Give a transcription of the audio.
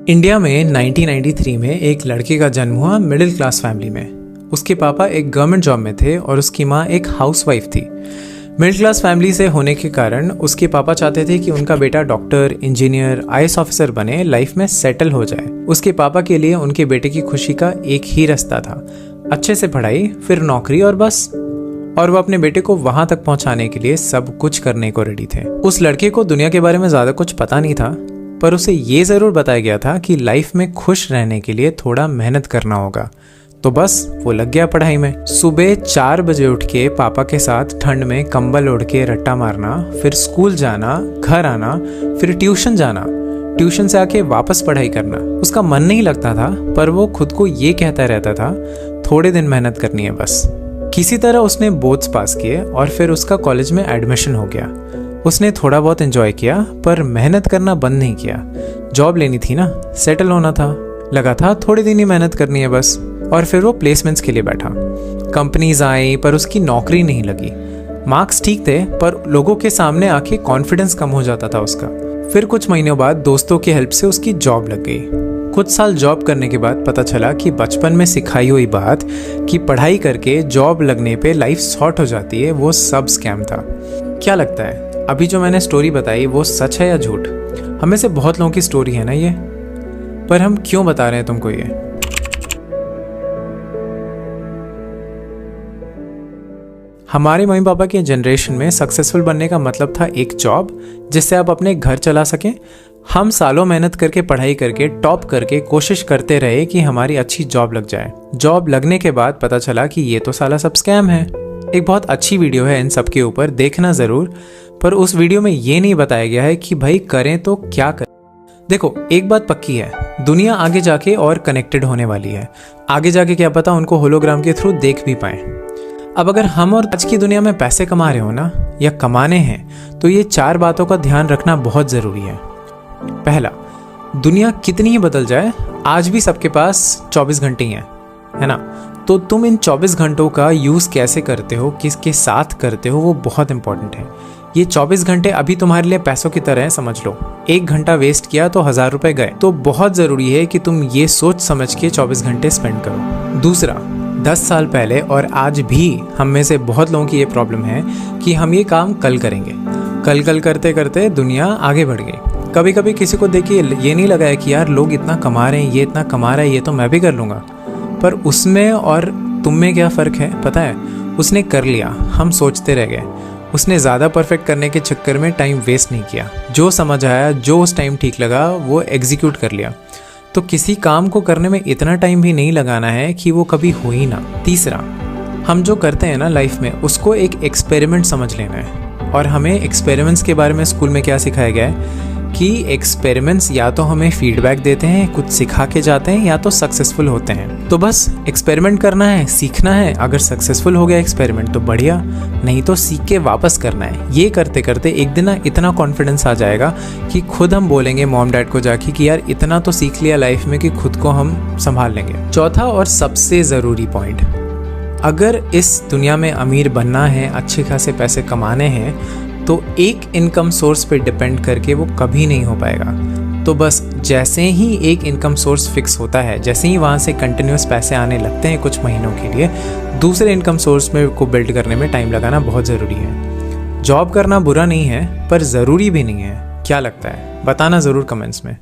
India में 1993 में एक लड़के का जन्म हुआ मिडिल क्लास फैमिली में। उसके पापा एक गवर्नमेंट जॉब में थे और उसकी माँ एक हाउसवाइफ थी। मिडिल क्लास फैमिली से होने के कारण उसके पापा चाहते थे कि उनका बेटा डॉक्टर, इंजीनियर, IAS ऑफिसर बने, लाइफ में सेटल हो जाए। उसके पापा के लिए उनके बेटे की खुशी का एक ही रास्ता था, अच्छे से पढ़ाई, फिर नौकरी और बस। और वो अपने बेटे को वहां तक पहुंचाने के लिए सब कुछ करने को रेडी थे। उस लड़के को दुनिया के बारे में ज्यादा कुछ पता नहीं था, पर उसे ये जरूर बताया गया था कि लाइफ में खुश रहने के लिए थोड़ा मेहनत करना होगा। तो बस वो लग गया पढ़ाई में। सुबह 4 बजे उठ के पापा के साथ ठंड में कंबल ओढ़ के रट्टा मारना, फिर स्कूल जाना, घर आना, फिर ट्यूशन जाना, ट्यूशन से आके वापस पढ़ाई करना। उसका मन नहीं लगता था, पर वो खुद को ये कहता रहता था थोड़े दिन मेहनत करनी है बस। किसी तरह उसने बोर्ड्स पास किए और फिर उसका कॉलेज में एडमिशन हो गया। उसने थोड़ा बहुत एंजॉय किया, पर मेहनत करना बंद नहीं किया। जॉब लेनी थी ना, सेटल होना था, लगा था थोड़े दिन ही मेहनत करनी है बस। और फिर वो प्लेसमेंट्स के लिए बैठा। कंपनीज आई, पर उसकी नौकरी नहीं लगी। मार्क्स ठीक थे, पर लोगों के सामने आके कॉन्फिडेंस कम हो जाता था उसका। फिर कुछ महीनों बाद दोस्तों की हेल्प से उसकी जॉब लग गई। कुछ साल जॉब करने के बाद पता चला कि बचपन में सिखाई हुई बात कि पढ़ाई करके जॉब लगने पे लाइफ सॉर्ट हो जाती है, वो सब स्कैम था। क्या लगता है अभी जो मैंने स्टोरी बताई वो सच है या झूठ? हमें से बहुत लोगों की स्टोरी है ना ये, पर हम क्यों बता रहे हैं तुमको ये? हमारे मम्मी पापा के जनरेशन में सक्सेसफुल बनने का मतलब था एक जॉब जिससे आप अपने घर चला सकें। हम सालों मेहनत करके, पढ़ाई करके, टॉप करके कोशिश करते रहे कि हमारी अच्छी जॉब लग जाए। जॉब लगने के बाद पता चला कि ये तो साला सब स्कैम है। एक बहुत अच्छी वीडियो है इन सब के ऊपर, देखना ज़रूर। पर उस वीडियो में ये नहीं बताया गया है कि भाई करें तो क्या करें। देखो, एक बात पक्की है, दुनिया आगे जाके और कनेक्टेड होने वाली है। आगे जाके क्या पता उनको होलोग्राम के थ्रू देख भी पाएं। अब अगर हम और आज की दुनिया में पैसे कमा रहे हो ना, या कमाने हैं, तो ये 4 बातों का ध्यान रखना बहुत ज़रूरी है। पहला, दुनिया कितनी ही बदल जाए, आज भी सबके पास 24 घंटे हैं, है ना? तो तुम इन 24 घंटों का यूज़ कैसे करते हो, किसके साथ करते हो, वो बहुत इंपॉर्टेंट है। ये 24 घंटे अभी तुम्हारे लिए पैसों की तरह है, समझ लो। 1 घंटा वेस्ट किया तो 1000 रुपए गए। तो बहुत ज़रूरी है कि तुम ये सोच समझ के 24 घंटे स्पेंड करो। दूसरा, 10 साल पहले और आज भी हम में से बहुत लोगों की ये प्रॉब्लम है कि हम ये काम कल करेंगे। कल करते करते दुनिया आगे बढ़ गई। कभी कभी किसी को देखिए ये नहीं लगा है कि यार लोग इतना कमा रहे हैं, ये इतना कमा रहा है, ये तो मैं भी कर लूँगा। पर उसमें और तुम में क्या फ़र्क है पता है? उसने कर लिया, हम सोचते रह गए। उसने ज़्यादा परफेक्ट करने के चक्कर में टाइम वेस्ट नहीं किया। जो समझ आया, जो उस टाइम ठीक लगा, वो एग्जीक्यूट कर लिया। तो किसी काम को करने में इतना टाइम भी नहीं लगाना है कि वो कभी हो ही ना। तीसरा, हम जो करते हैं ना लाइफ में, उसको एक एक्सपेरिमेंट समझ लेना है। और हमें एक्सपेरिमेंट्स के बारे में स्कूल में क्या सिखाया गया है कि एक्सपेरिमेंट्स या तो हमें फीडबैक देते हैं, कुछ सिखा के जाते हैं, या तो सक्सेसफुल होते हैं। तो बस एक्सपेरिमेंट करना है, सीखना है। अगर सक्सेसफुल हो गया एक्सपेरिमेंट तो बढ़िया, नहीं तो सीख के वापस करना है। ये करते करते एक दिन ना इतना कॉन्फिडेंस आ जाएगा कि खुद हम बोलेंगे मॉम डैड को जाके कि यार इतना तो सीख लिया लाइफ में कि खुद को हम संभाल लेंगे। चौथा और सबसे ज़रूरी पॉइंट, अगर इस दुनिया में अमीर बनना है, अच्छे खासे पैसे कमाने हैं, तो एक इनकम सोर्स पे डिपेंड करके वो कभी नहीं हो पाएगा। तो बस जैसे ही एक इनकम सोर्स फिक्स होता है, जैसे ही वहाँ से कंटिन्यूस पैसे आने लगते हैं कुछ महीनों के लिए, दूसरे इनकम सोर्स में को बिल्ड करने में टाइम लगाना बहुत ज़रूरी है। जॉब करना बुरा नहीं है, पर ज़रूरी भी नहीं है। क्या लगता है? बताना ज़रूर कमेंट्स में।